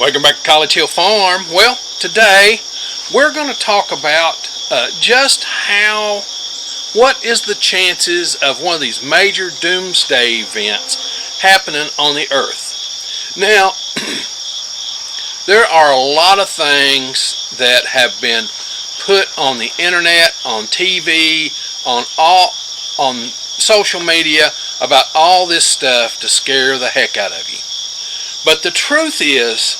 Welcome back to College Hill Farm. Well, today we're going to talk about what is the chances of one of these major doomsday events happening on the earth. Now, there are a lot of things that have been put on the internet, on TV, on social media about all this stuff to scare the heck out of you. But the truth is,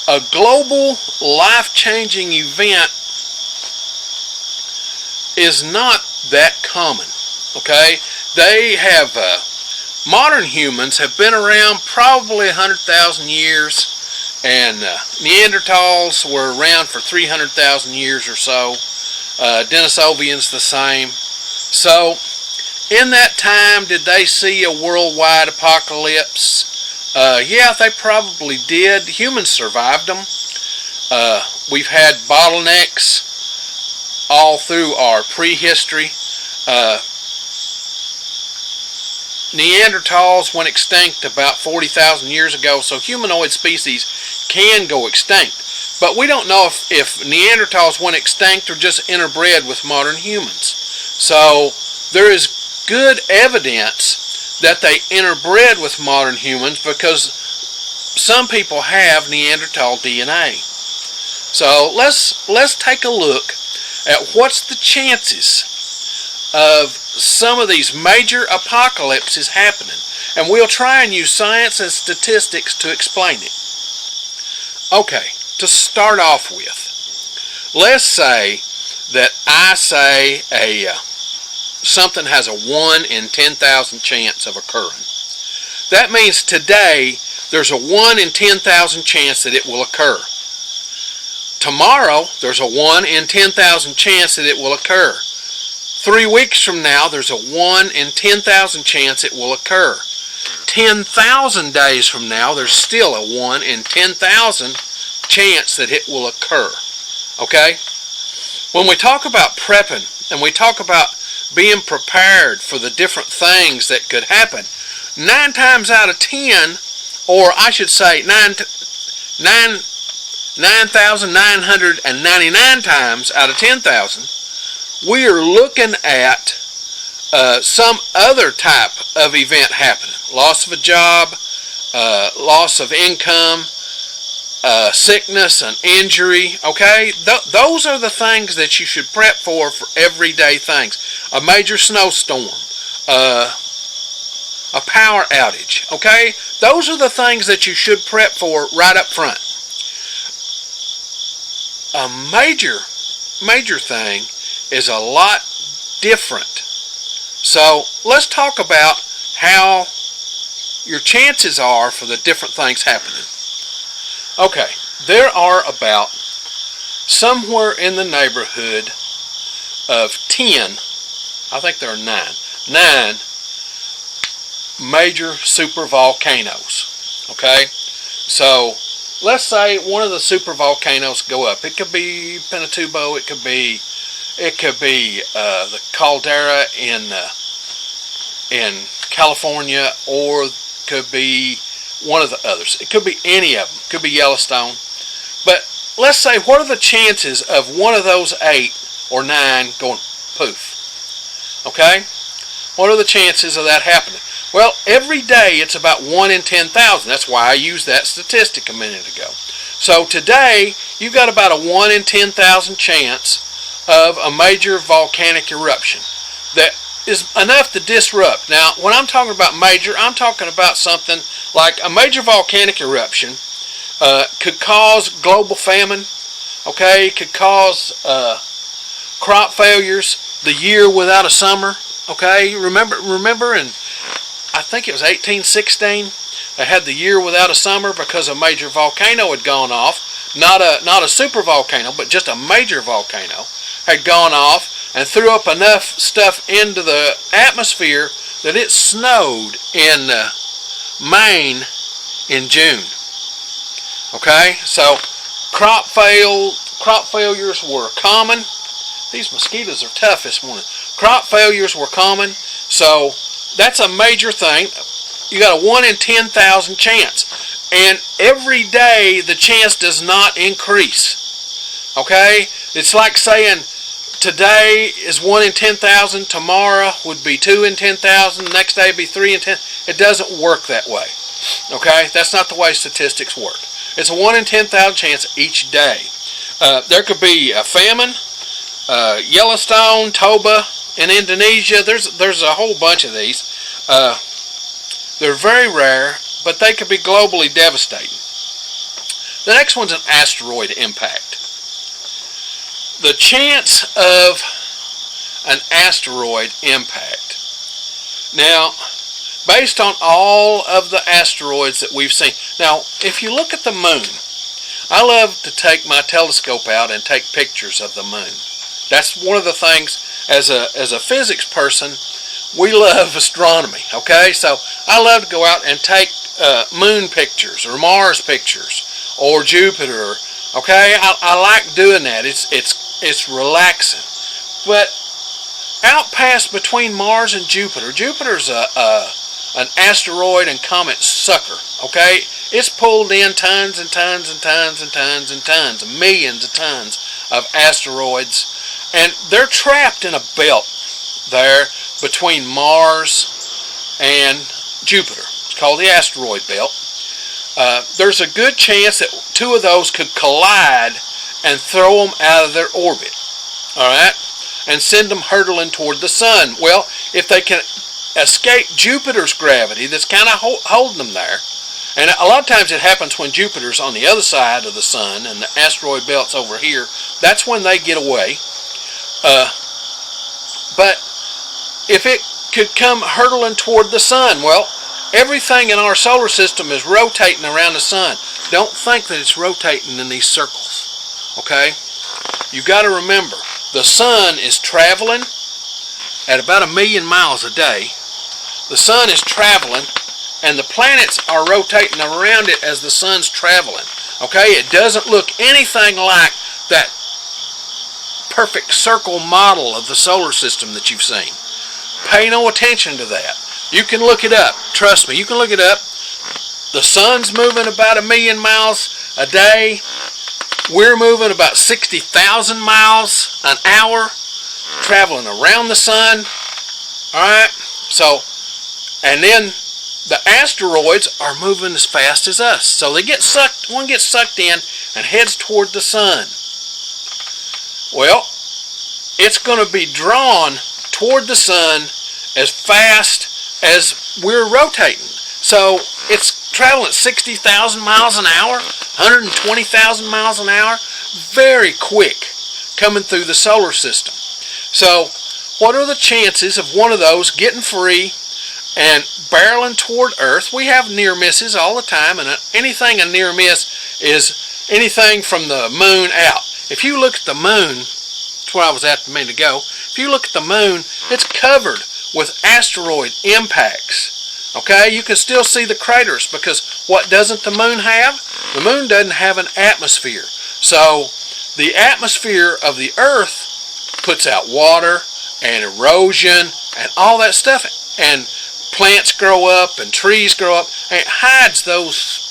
a global life-changing event is not that common, okay? Modern humans have been around probably 100,000 years, and Neanderthals were around for 300,000 years or so. Denisovians the same. So, in that time, did they see a worldwide apocalypse? Yeah, they probably did. Humans survived them. We've had bottlenecks all through our prehistory. Neanderthals went extinct about 40,000 years ago, so humanoid species can go extinct. But we don't know if Neanderthals went extinct or just interbred with modern humans. So there is good evidence that they interbred with modern humans because some people have Neanderthal DNA. So let's take a look at what's the chances of some of these major apocalypses happening, and we'll try and use science and statistics to explain it. Okay, to start off with, let's say that I say something has a 1 in 10,000 chance of occurring. That means today there's a 1 in 10,000 chance that it will occur. Tomorrow there's a 1 in 10,000 chance that it will occur. 3 weeks from now there's a 1 in 10,000 chance it will occur. 10,000 days from now there's still a 1 in 10,000 chance that it will occur. Okay? When we talk about prepping and we talk about being prepared for the different things that could happen, 9 times out of 10, or I should say 9,999 times out of 10,000, we are looking at some other type of event happening. Loss of a job, loss of income, sickness and injury, okay? Those are the things that you should prep for everyday things. A major snowstorm, a power outage, okay? Those are the things that you should prep for right up front. A major thing is a lot different. So let's talk about how your chances are for the different things happening. Okay, there are about somewhere in the neighborhood of 10, I think there are 9 major supervolcanoes. Okay, so let's say one of the supervolcanoes go up. It could be Pinatubo. It could be the caldera in California, or could be one of the others. It could be any of them. It could be Yellowstone. But let's say, what are the chances of one of those 8 or 9 going poof? Okay? What are the chances of that happening? Well, every day it's about 1 in 10,000. That's why I used that statistic a minute ago. So today, you've got about a 1 in 10,000 chance of a major volcanic eruption that is enough to disrupt. Now, when I'm talking about major, I'm talking about something like a major volcanic eruption could cause global famine, okay? Could cause crop failures, the year without a summer, okay? Remember in, I think it was 1816, they had the year without a summer because a major volcano had gone off. Not a super volcano, but just a major volcano had gone off and threw up enough stuff into the atmosphere that it snowed in Maine in June. Okay, so crop failures were common. These mosquitoes are tough this morning. Crop failures were common, so that's a major thing. You got a 1 in 10,000 chance. And every day the chance does not increase. Okay? It's like saying today is 1 in 10,000, tomorrow would be 2 in 10,000, next day would be 3 in 10. It doesn't work that way. Okay? That's not the way statistics work. It's a 1 in 10,000 chance each day. There could be a famine, Yellowstone, Toba in Indonesia. There's a whole bunch of these. They're very rare, but they could be globally devastating. The next one's an asteroid impact. The chance of an asteroid impact. Now, based on all of the asteroids that we've seen. Now, if you look at the moon, I love to take my telescope out and take pictures of the moon. That's one of the things, as a physics person, we love astronomy, okay? So I love to go out and take moon pictures or Mars pictures or Jupiter, okay? I like doing that. It's relaxing. But out past between Mars and Jupiter, Jupiter's an asteroid and comet sucker, okay? It's pulled in tons and tons and tons and tons and tons, millions of tons of asteroids, and they're trapped in a belt there between Mars and Jupiter. It's called the asteroid belt. There's a good chance that two of those could collide and throw them out of their orbit, all right, and send them hurtling toward the sun. Well, if they can escape Jupiter's gravity that's kind of holding them there, and a lot of times it happens when Jupiter's on the other side of the sun and the asteroid belt's over here, that's when they get away. But if it could come hurtling toward the sun, well, everything in our solar system is rotating around the sun. Don't think that it's rotating in these circles, okay? You've got to remember, the sun is traveling at about 1 million miles a day. The sun is traveling, and the planets are rotating around it as the sun's traveling, okay? It doesn't look anything like that perfect circle model of the solar system that you've seen. Pay no attention to that. You can look it up. Trust me, you can look it up. The sun's moving about 1 million miles a day. We're moving about 60,000 miles an hour, traveling around the sun. Alright? So, and then the asteroids are moving as fast as us. So they get sucked, one gets sucked in and heads toward the sun. Well, it's going to be drawn toward the sun as fast as we're rotating. So it's traveling at 60,000 miles an hour, 120,000 miles an hour, very quick coming through the solar system. So what are the chances of one of those getting free and barreling toward Earth? We have near misses all the time, and anything a near miss is anything from the moon out. If you look at the moon, that's where I was at a minute ago, if you look at the moon, it's covered with asteroid impacts. Okay, you can still see the craters, because what doesn't the moon have? The moon doesn't have an atmosphere. So the atmosphere of the Earth puts out water and erosion and all that stuff, and plants grow up and trees grow up, and it hides those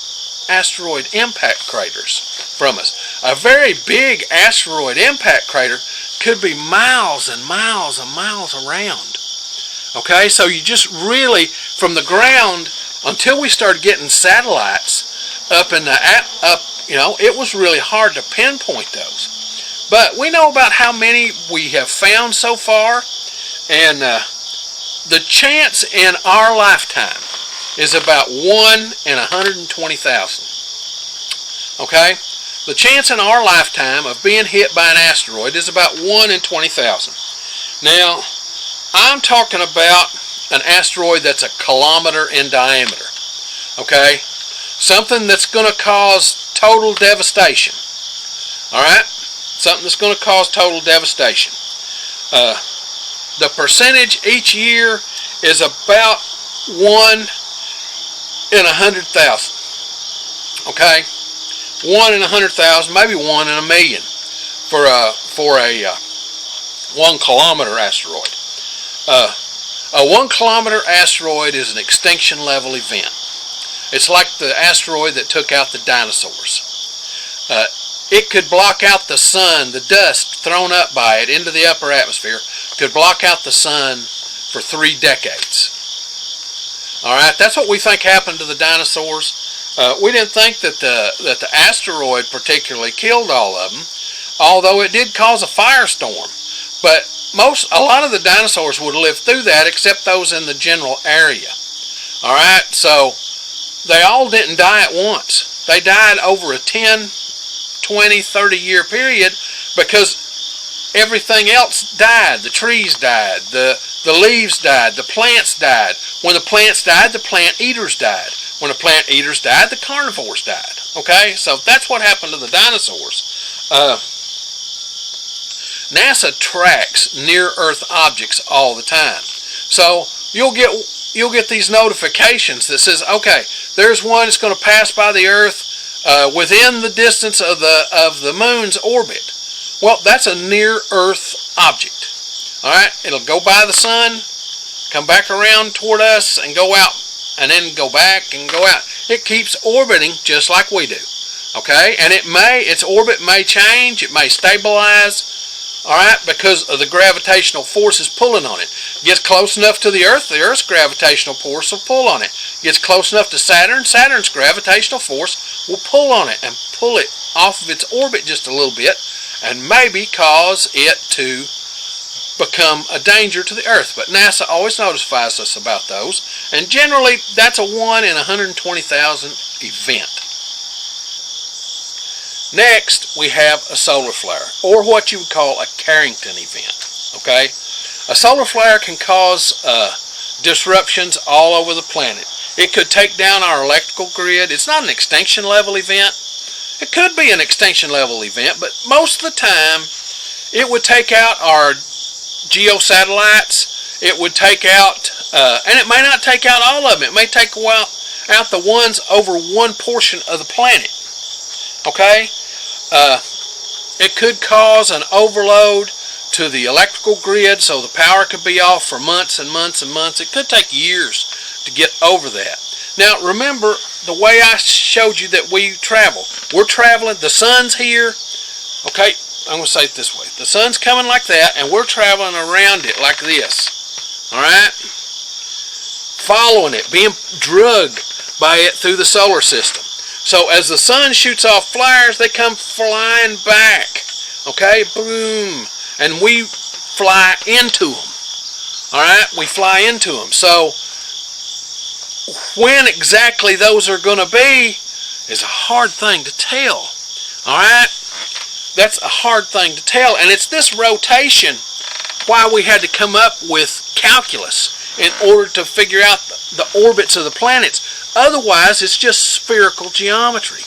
asteroid impact craters from us. A very big asteroid impact crater could be miles and miles and miles around. Okay, so you just really, from the ground, until we started getting satellites up in the it was really hard to pinpoint those. But we know about how many we have found so far, and the chance in our lifetime is about 1 in 120,000. Okay, the chance in our lifetime of being hit by an asteroid is about 1 in 20,000. Now, I'm talking about an asteroid that's 1 kilometer in diameter, okay? Something that's going to cause total devastation, all right? Something that's going to cause total devastation. The percentage each year is about 1 in 100,000, okay? 1 in 100,000, maybe 1 in a million for a 1 kilometer asteroid. A 1 kilometer asteroid is an extinction level event. It's like the asteroid that took out the dinosaurs. It could block out the sun. The dust thrown up by it into the upper atmosphere could block out the sun for 3 decades. All right, that's what we think happened to the dinosaurs. We didn't think that the asteroid particularly killed all of them, although it did cause a firestorm. But a lot of the dinosaurs would have lived through that, except those in the general area. All right, so they all didn't die at once. They died over a 10, 20, 30-year period because everything else died. The trees died, the leaves died, the plants died. When the plants died, the plant eaters died. When the plant eaters died, the carnivores died. Okay, so that's what happened to the dinosaurs. NASA tracks near-Earth objects all the time. So you'll get these notifications that says, okay, there's one that's going to pass by the Earth within the distance of the moon's orbit. Well, that's a near-Earth object. All right, it'll go by the sun, come back around toward us, and go out, and then go back and go out. It keeps orbiting just like we do. Okay, and its orbit may change, it may stabilize. All right, because of the gravitational forces pulling on it. Gets close enough to the Earth's gravitational force will pull on it. Gets close enough to Saturn's gravitational force will pull on it and pull it off of its orbit just a little bit, and maybe cause it to become a danger to the Earth. But NASA always notifies us about those, and generally that's a 1 in 120,000 event. Next, we have a solar flare, or what you would call a Carrington event. Okay, a solar flare can cause disruptions all over the planet. It could take down our electrical grid. It's not an extinction level event. It could be an extinction level event, but most of the time, it would take out our geosatellites. It would take out, and it may not take out all of them. It may take out the ones over one portion of the planet. Okay. It could cause an overload to the electrical grid, so the power could be off for months and months and months. It could take years to get over that. Now, remember the way I showed you that we travel. We're traveling, the sun's here. Okay, I'm going to say it this way. The sun's coming like that, and we're traveling around it like this. All right? Following it, being drugged by it through the solar system. So as the sun shoots off flares, they come flying back. Okay, boom, and we fly into them. All right, we fly into them. So when exactly those are going to be is a hard thing to tell. All right, that's a hard thing to tell, and it's this rotation why we had to come up with calculus in order to figure out the orbits of the planets. Otherwise, it's just spherical geometry.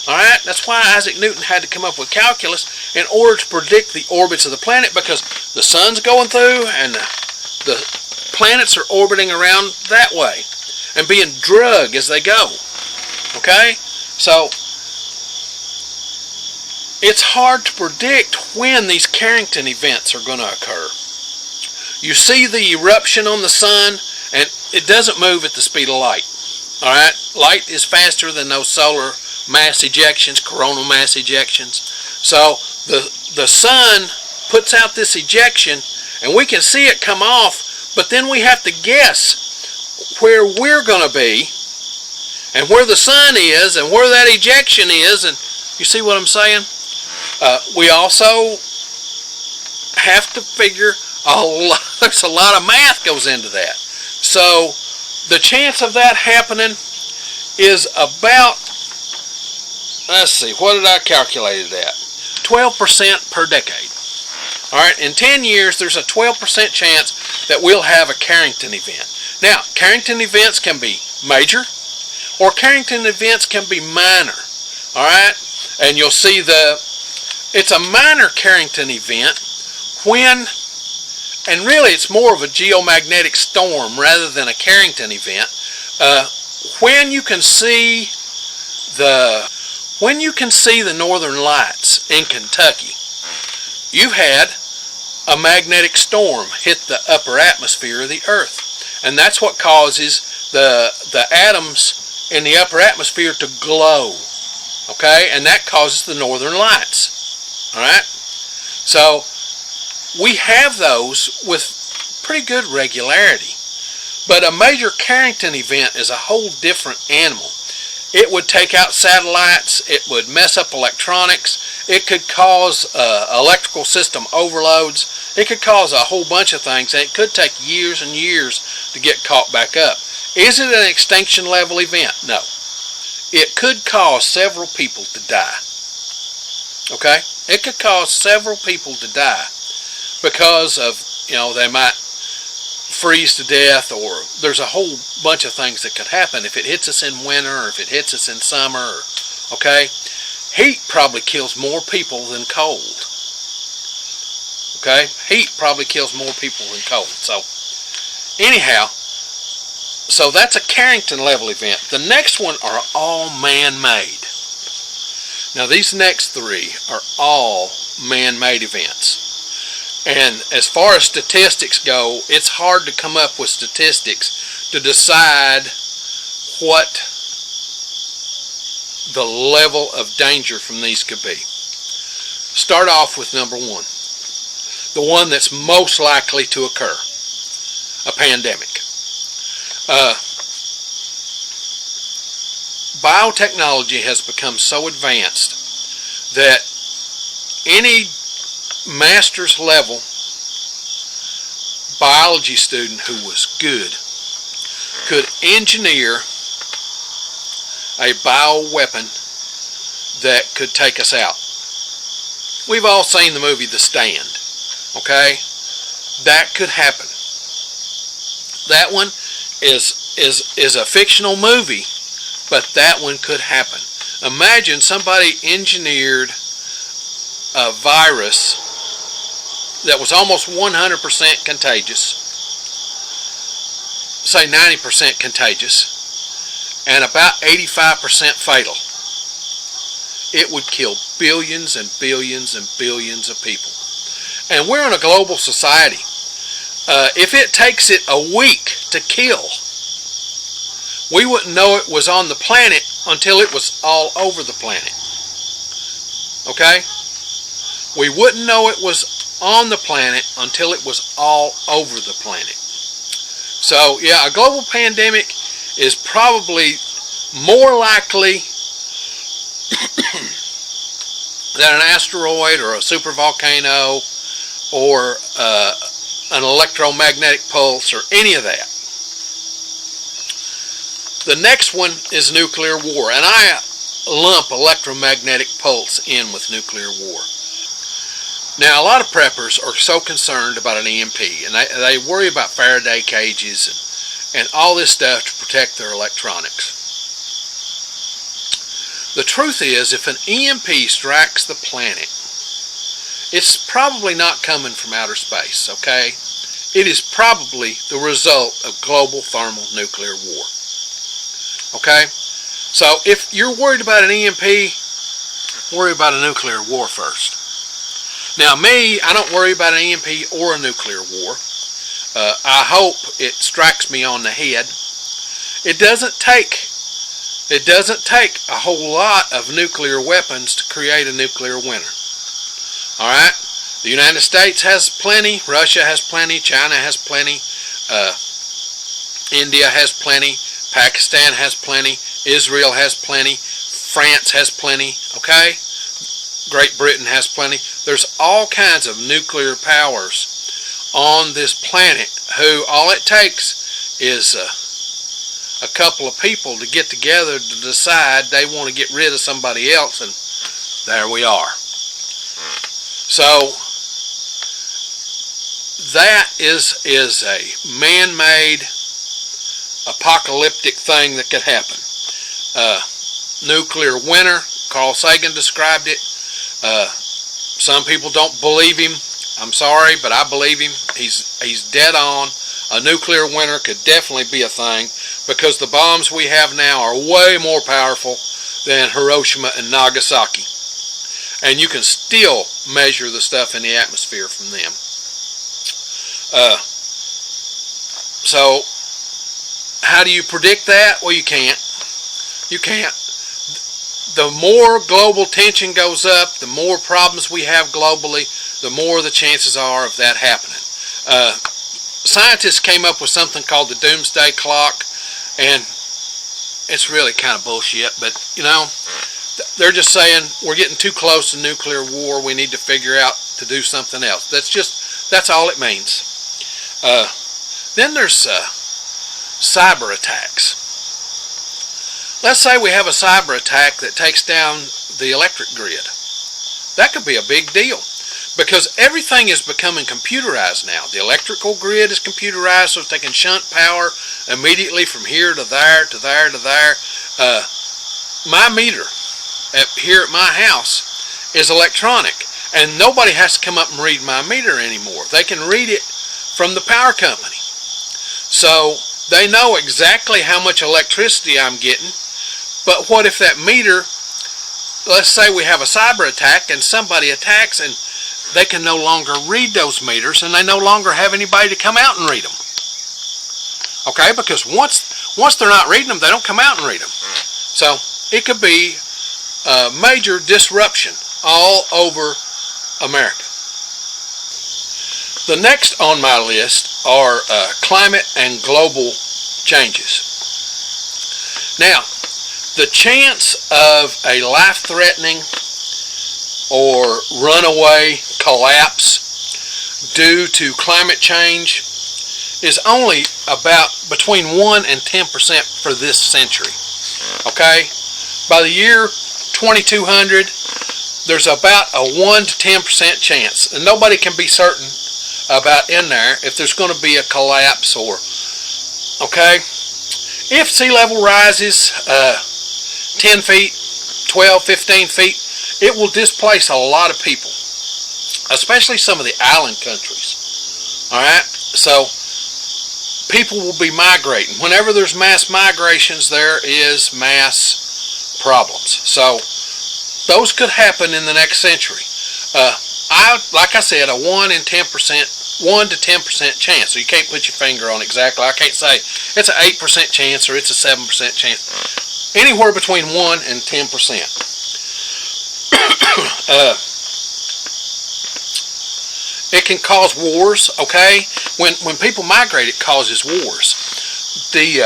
All right, that's why Isaac Newton had to come up with calculus in order to predict the orbits of the planet, because the sun's going through and the planets are orbiting around that way and being drugged as they go. Okay, so it's hard to predict when these Carrington events are going to occur. You see the eruption on the sun, and it doesn't move at the speed of light. All right, light is faster than those solar mass ejections, coronal mass ejections. So the sun puts out this ejection, and we can see it come off, but then we have to guess where we're going to be, and where the sun is, and where that ejection is. And you see what I'm saying? We also have to figure there's a lot of math goes into that. So the chance of that happening is about, let's see, what did I calculate it at? 12% per decade. All right, in 10 years, there's a 12% chance that we'll have a Carrington event. Now, Carrington events can be major, or Carrington events can be minor. All right, and you'll see it's a minor Carrington event when, and really it's more of a geomagnetic storm rather than a Carrington event, when you can see the northern lights in Kentucky. You've had a magnetic storm hit the upper atmosphere of the Earth, and that's what causes the atoms in the upper atmosphere to glow. Okay, and that causes the northern lights. All right, so we have those with pretty good regularity. But a major Carrington event is a whole different animal. It would take out satellites. It would mess up electronics. It could cause electrical system overloads. It could cause a whole bunch of things, and it could take years and years to get caught back up. Is it an extinction level event? No. It could cause several people to die. Okay? It could cause several people to die because of, they might freeze to death, or there's a whole bunch of things that could happen if it hits us in winter or if it hits us in summer. Okay? Heat probably kills more people than cold. Okay? Heat probably kills more people than cold. So, anyhow, so that's a Carrington level event. The next one are all man-made. Now these next three are all man-made events. And as far as statistics go, it's hard to come up with statistics to decide what the level of danger from these could be. Start off with number one. The one that's most likely to occur. A pandemic. Biotechnology has become so advanced that any master's level biology student who was good could engineer a bioweapon that could take us out. We've all seen the movie The Stand. Okay? That could happen. That one is a fictional movie, but that one could happen. Imagine somebody engineered a virus that was almost 100% contagious, say 90% contagious, and about 85% fatal. It would kill billions and billions and billions of people. And we're in a global society. If it takes it a week to kill, we wouldn't know it was on the planet until it was all over the planet. Okay? We wouldn't know it was on the planet until it was all over the planet. So, yeah, a global pandemic is probably more likely than an asteroid or a supervolcano or an electromagnetic pulse or any of that. The next one is nuclear war, and I lump electromagnetic pulse in with nuclear war. Now, a lot of preppers are so concerned about an EMP, and they worry about Faraday cages and all this stuff to protect their electronics. The truth is, if an EMP strikes the planet, it's probably not coming from outer space, okay? It is probably the result of global thermonuclear war. Okay? So if you're worried about an EMP, worry about a nuclear war first. Now me, I don't worry about an EMP or a nuclear war. I hope it strikes me on the head. It doesn't take a whole lot of nuclear weapons to create a nuclear winter. Alright? The United States has plenty, Russia has plenty, China has plenty, India has plenty, Pakistan has plenty, Israel has plenty, France has plenty, okay? Great Britain has plenty. There's all kinds of nuclear powers on this planet who all it takes is a couple of people to get together to decide they want to get rid of somebody else, and there we are. So that is a man-made apocalyptic thing that could happen. Nuclear winter, Carl Sagan described it. Some people don't believe him. I'm sorry, but I believe him. He's dead on. A nuclear winter could definitely be a thing because the bombs we have now are way more powerful than Hiroshima and Nagasaki. And you can still measure the stuff in the atmosphere from them. So, how do you predict that? Well, you can't. You can't. The more global tension goes up, the more problems we have globally, the more the chances are of that happening. Scientists came up with something called the doomsday clock, and it's really kind of bullshit, but you know, they're just saying we're getting too close to nuclear war, we need to figure out to do something else. That's all it means. Then there's cyber attacks. Let's say we have a cyber attack that takes down the electric grid. That could be a big deal because everything is becoming computerized now. The electrical grid is computerized, so they can shunt power immediately from here to there, to there, to there. My meter here at my house is electronic, and nobody has to come up and read my meter anymore. They can read it from the power company. So they know exactly how much electricity I'm getting. But what if that meter, let's say we have a cyber attack and somebody attacks and they can no longer read those meters and they no longer have anybody to come out and read them. Okay, because once they're not reading them, they don't come out and read them. So it could be a major disruption all over America. The next on my list are climate and global changes. Now, the chance of a life-threatening or runaway collapse due to climate change is only about between 1 and 10% for this century. Okay? By the year 2200, there's about a 1 to 10% chance, and nobody can be certain about in there if there's going to be a collapse or, okay? If sea level rises 10 feet, 12, 15 feet, it will displace a lot of people, especially some of the island countries. All right? So people will be migrating. Whenever there's mass migrations, there is mass problems. So those could happen in the next century. Like I said, a 1 to 10% chance. So you can't put your finger on exactly. I can't say it's an 8% chance or it's a 7% chance. Anywhere between 1 and 10%. It can cause wars. Okay, when people migrate, it causes wars. The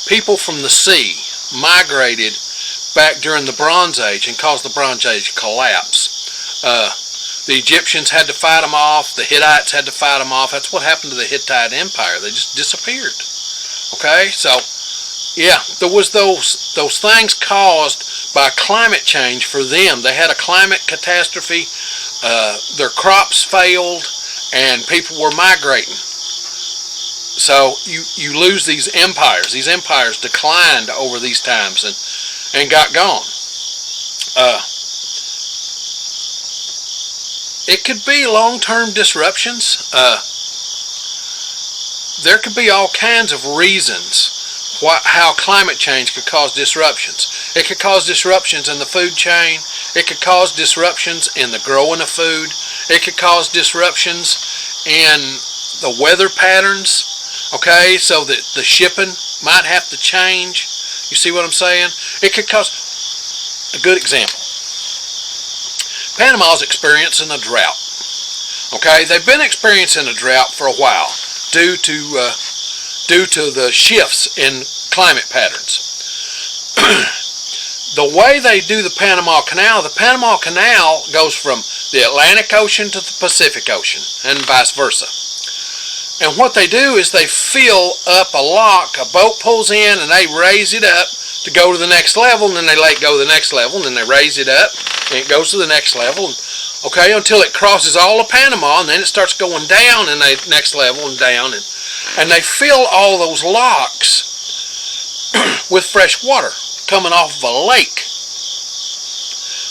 people from the sea migrated back during the Bronze Age and caused the Bronze Age collapse. The Egyptians had to fight them off. The Hittites had to fight them off. That's what happened to the Hittite Empire. They just disappeared. Okay, so yeah, there was those things caused by climate change for them. They had a climate catastrophe. Their crops failed, and people were migrating. So you lose these empires. These empires declined over these times and got gone. It could be long-term disruptions. There could be all kinds of reasons how climate change could cause disruptions. It could cause disruptions in the food chain. It could cause disruptions in the growing of food. It could cause disruptions in the weather patterns. Okay, so that the shipping might have to change. You see what I'm saying? It could cause a good example. Panama's experiencing a drought. Okay, they've been experiencing a drought for a while due to the shifts in climate patterns. The way they do the Panama Canal goes from the Atlantic Ocean to the Pacific Ocean and vice versa. And what they do is they fill up a lock, a boat pulls in and they raise it up to go to the next level, and then they let go to the next level, and then they raise it up and it goes to the next level, okay, until it crosses all of Panama, and then it starts going down in the next level and down, and they fill all those locks with fresh water coming off of a lake,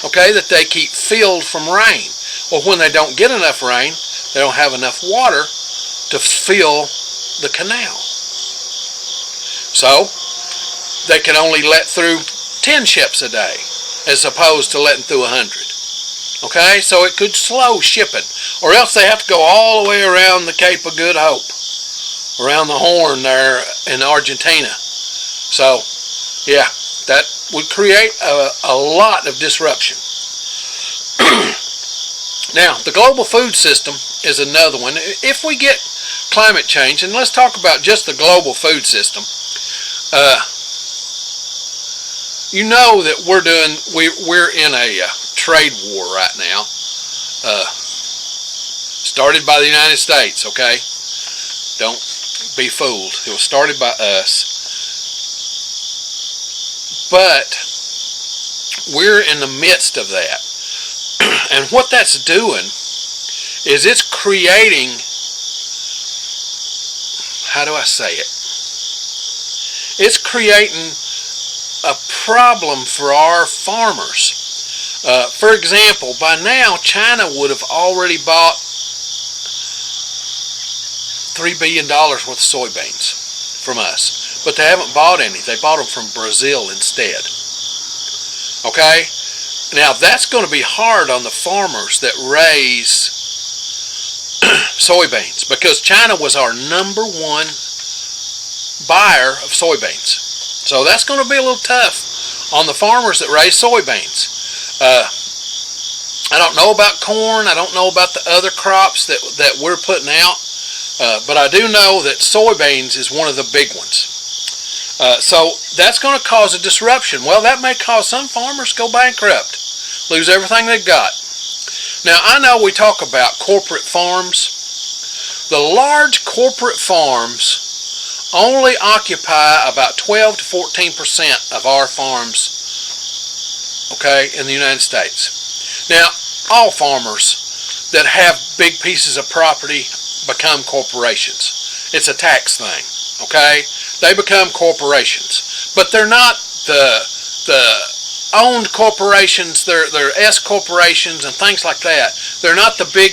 okay, that they keep filled from rain. Well, when they don't get enough rain, they don't have enough water to fill the canal. So they can only let through 10 ships a day as opposed to letting through 100. Okay, so it could slow shipping, or else they have to go all the way around the Cape of Good Hope, around the Horn there in Argentina. So Yeah, that would create a lot of disruption. Now, the global food system is another one. If we get climate change, and let's talk about just the global food system, you know that we're in a trade war right now, started by the United States. Okay, don't be fooled. It was started by us, but we're in the midst of that. And what that's doing is it's creating, how do I say it? It's creating a problem for our farmers. For example, by now China would have already bought $3 billion worth of soybeans from us, but they haven't bought any. They bought them from Brazil instead. Okay? Now that's going to be hard on the farmers that raise soybeans, because China was our #1 buyer of soybeans. So that's going to be a little tough on the farmers that raise soybeans. I don't know about corn. I don't know about the other crops that we're putting out, but I do know that soybeans is one of the big ones. So that's going to cause a disruption. Well, that may cause some farmers to go bankrupt, lose everything they've got. Now, I know we talk about corporate farms. The large corporate farms only occupy about 12 to 14% of our farms, okay, in the United States. Now, all farmers that have big pieces of property become corporations. It's a tax thing, okay? They become corporations, but they're not the owned corporations. They're S corporations and things like that. They're not the big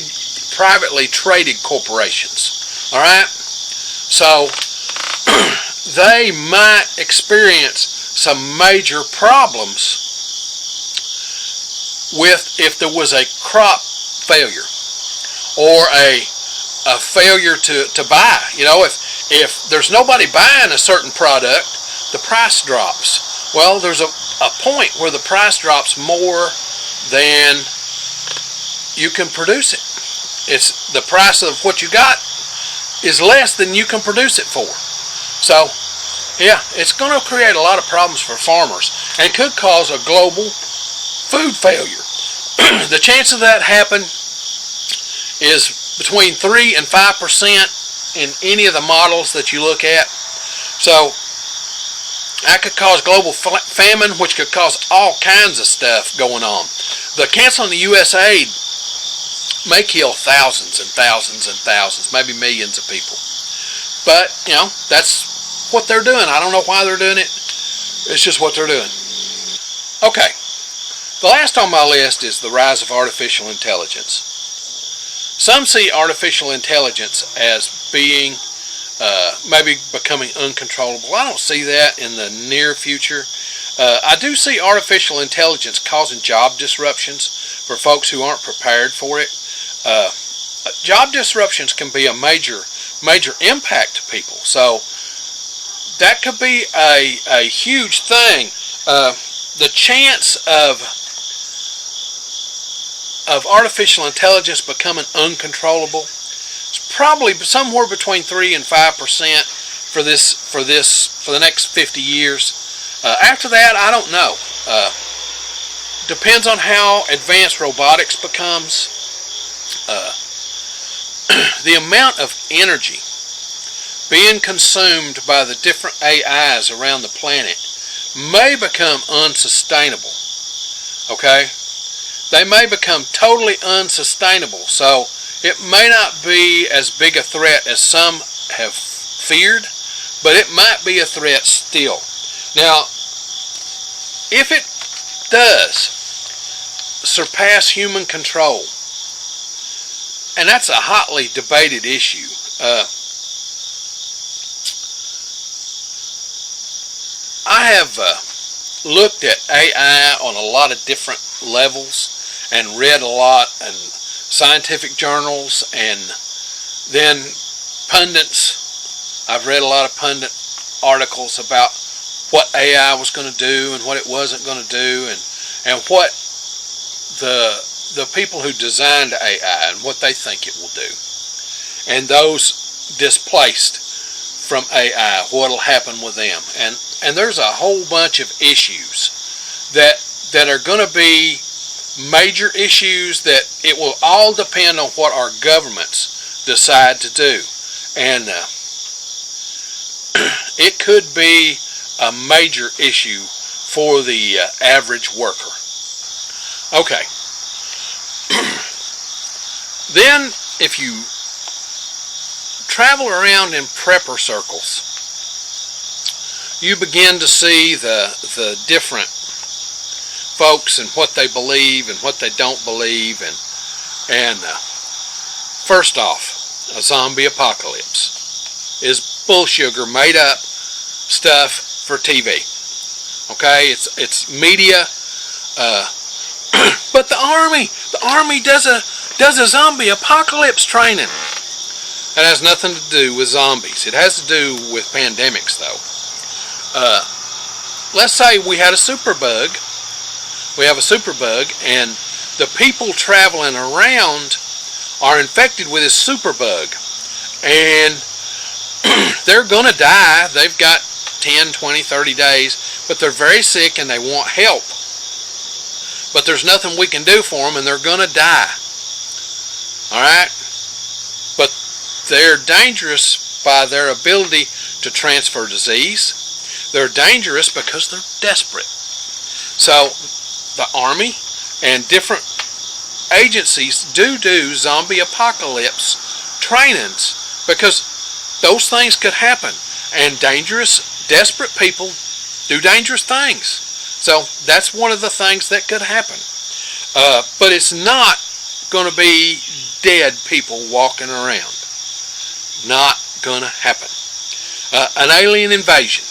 privately traded corporations. All right, so they might experience some major problems with if there was a crop failure or a failure to buy. You know, if there's nobody buying a certain product, the price drops. Well, there's a point where the price drops more than you can produce it. It's the price of what you got is less than you can produce it for. So, yeah, it's going to create a lot of problems for farmers and could cause a global food failure. The chance of that happen is between 3 and 5% in any of the models that you look at. So that could cause global famine, which could cause all kinds of stuff going on. The canceling the U.S. aid may kill thousands and thousands and thousands, maybe millions of people. But, you know, that's what they're doing. I don't know why they're doing it. It's just what they're doing. Okay. The last on my list is the rise of artificial intelligence. Some see artificial intelligence as being maybe becoming uncontrollable. I don't see that in the near future. I do see artificial intelligence causing job disruptions for folks who aren't prepared for it. Job disruptions can be a major impact to people. So that could be a huge thing. The chance of artificial intelligence becoming uncontrollable is probably somewhere between 3 and 5% for the next 50 years. After that, I don't know. Depends on how advanced robotics becomes. The amount of energy being consumed by the different AIs around the planet may become unsustainable. Okay? They may become totally unsustainable. So it may not be as big a threat as some have feared, but it might be a threat still. Now, if it does surpass human control, and that's a hotly debated issue, I have looked at AI on a lot of different levels and read a lot in scientific journals, and then pundits. I've read a lot of pundit articles about what AI was going to do and what it wasn't going to do, and what the people who designed AI and what they think it will do, and those displaced from AI, what will happen with them, and there's a whole bunch of issues that are going to be major issues that it will all depend on what our governments decide to do, and it could be a major issue for the average worker. Okay. Then, if you travel around in prepper circles, you begin to see the different folks and what they believe and what they don't believe, and first off, a zombie apocalypse is bullsugar, made up stuff for TV. Okay, it's media, but the army does a zombie apocalypse training. That has nothing to do with zombies. It has to do with pandemics, though. Let's say we had a superbug. We have a superbug, and the people traveling around are infected with this superbug, and they're going to die. They've got 10, 20, 30 days, but they're very sick and they want help. But there's nothing we can do for them, and they're going to die. Alright? But they're dangerous by their ability to transfer disease. They're dangerous because they're desperate. So, the Army and different agencies do zombie apocalypse trainings because those things could happen. And dangerous, desperate people do dangerous things. So that's one of the things that could happen. But it's not going to be dead people walking around. Not going to happen. An alien invasion.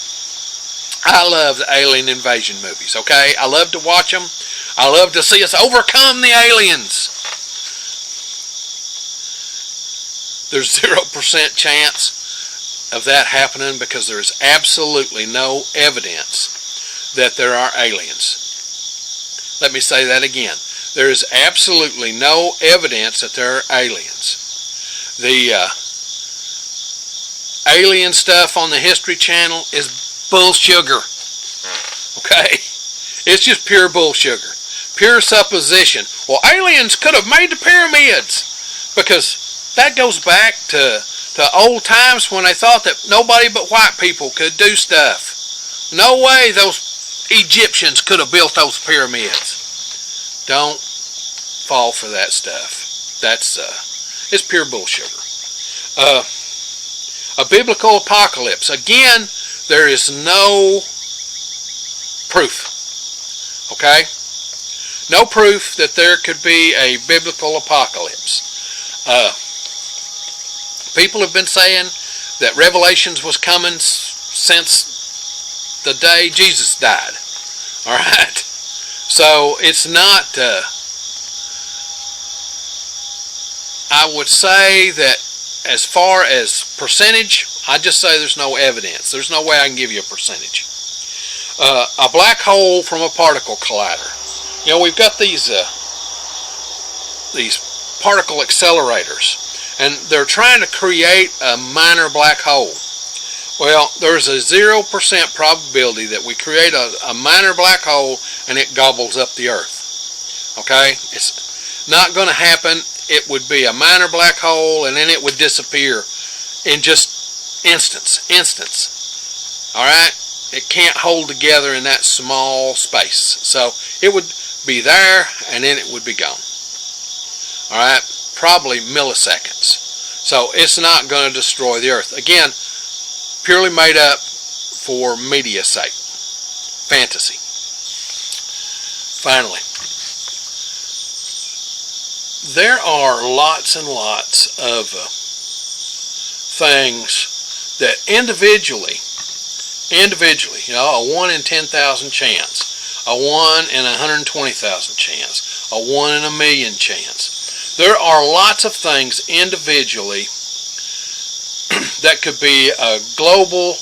I love the alien invasion movies, okay? I love to watch them. I love to see us overcome the aliens. There's 0% chance of that happening because there is absolutely no evidence that there are aliens. Let me say that again. There is absolutely no evidence that there are aliens. The alien stuff on the History Channel is bullsugar. Okay? It's just pure bullsugar. Pure supposition. Well, aliens could have made the pyramids because that goes back to old times when they thought that nobody but white people could do stuff. No way those Egyptians could have built those pyramids. Don't fall for that stuff. It's pure bullsugar. A biblical apocalypse. Again, there is no proof. Okay? No proof that there could be a biblical apocalypse. People have been saying that Revelations was coming since the day Jesus died. Alright? So it's not, I would say that as far as percentage, I just say there's no evidence. There's no way I can give you a percentage. A black hole from a particle collider. You know, we've got these particle accelerators, and they're trying to create a minor black hole. Well, there's a 0% probability that we create a minor black hole and it gobbles up the Earth. Okay? It's not going to happen. It would be a minor black hole and then it would disappear in just instance. Alright? It can't hold together in that small space. So it would be there and then it would be gone. Alright? Probably milliseconds. So it's not going to destroy the Earth. Again, purely made up for media's sake. Fantasy. Finally, there are lots and lots of things that individually, you know, a 1 in 10,000 chance, a 1 in 120,000 chance, a 1 in a million chance. There are lots of things individually that could be a global,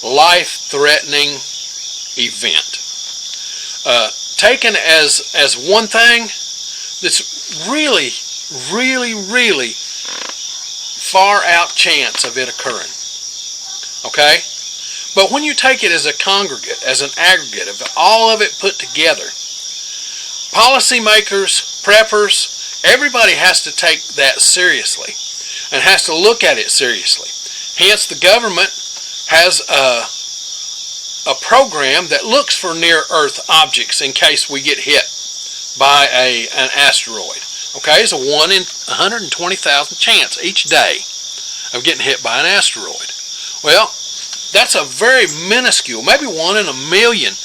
life-threatening event. Taken as one thing that's really, really, really far out chance of it occurring. Okay? But when you take it as a congregate, as an aggregate of all of it put together, policymakers, preppers, everybody has to take that seriously and has to look at it seriously. Hence, the government has a program that looks for near-Earth objects in case we get hit by an asteroid. Okay, it's a 1 in 120,000 chance each day of getting hit by an asteroid. Well, that's a very minuscule, maybe 1 in a million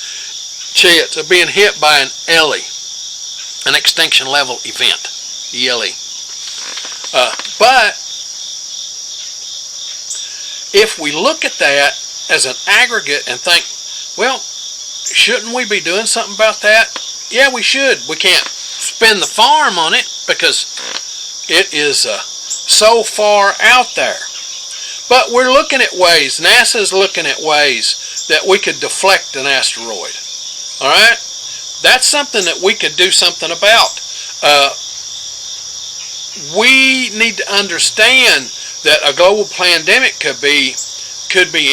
chance of being hit by an ELE, an extinction level event, ELE. But if we look at that as an aggregate and think, well, shouldn't we be doing something about that? Yeah, we should. We can't spend the farm on it because it is so far out there. But we're looking at ways, NASA's looking at ways that we could deflect an asteroid. All right? That's something that we could do something about. We need to understand that a global pandemic could be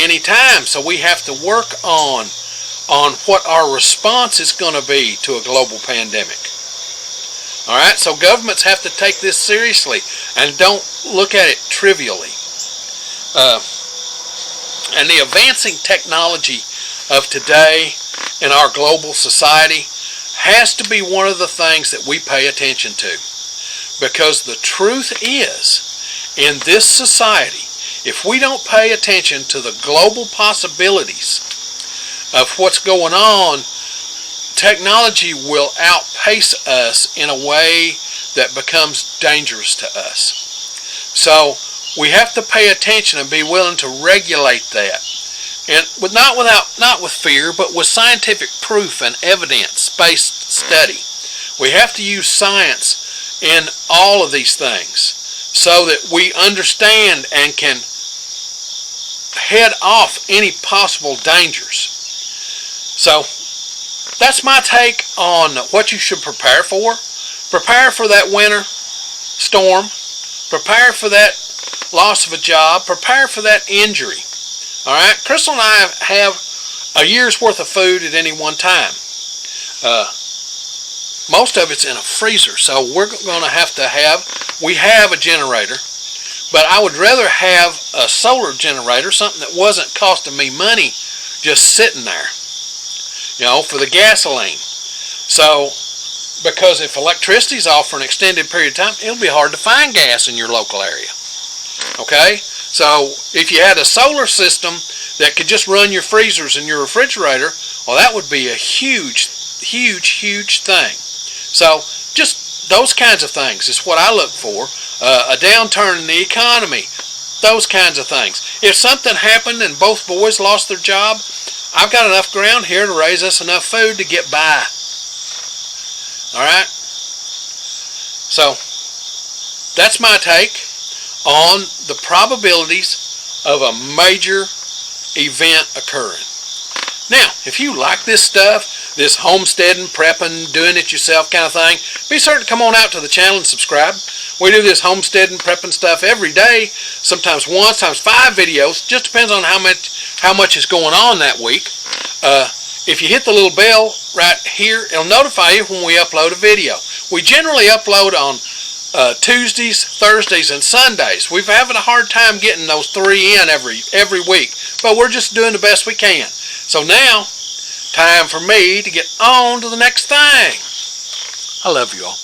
any time, so we have to work on what our response is going to be to a global pandemic. All right? So governments have to take this seriously and don't look at it trivially. And the advancing technology of today in our global society has to be one of the things that we pay attention to. Because the truth is, in this society, if we don't pay attention to the global possibilities of what's going on, technology will outpace us in a way that becomes dangerous to us. So we have to pay attention and be willing to regulate that, and not with fear, but with scientific proof and evidence-based study. We have to use science in all of these things so that we understand and can head off any possible dangers. So that's my take on what you should prepare for. Prepare for that winter storm. Prepare for that loss of a job. Prepare for that injury. All right? Crystal and I have a year's worth of food at any one time. Most of it's in a freezer, so we're going to we have a generator, but I would rather have a solar generator, something that wasn't costing me money just sitting there, for the gasoline. So, because if electricity's off for an extended period of time, it'll be hard to find gas in your local area. Okay? So, if you had a solar system that could just run your freezers and your refrigerator, well, that would be a huge, huge, huge thing. So, just those kinds of things is what I look for. A downturn in the economy, those kinds of things. If something happened and both boys lost their job, I've got enough ground here to raise us enough food to get by. All right? So, that's my take on the probabilities of a major event occurring. Now, if you like this stuff, this homesteading, prepping, doing it yourself kind of thing, be certain to come on out to the channel and subscribe. We do this homesteading, prepping stuff every day, sometimes 1, sometimes 5 videos. Just depends on how much is going on that week. If you hit the little bell right here, it'll notify you when we upload a video. We generally upload on Tuesdays, Thursdays, and Sundays. We're having a hard time getting those 3 in every week, but we're just doing the best we can. So now, time for me to get on to the next thing. I love you all.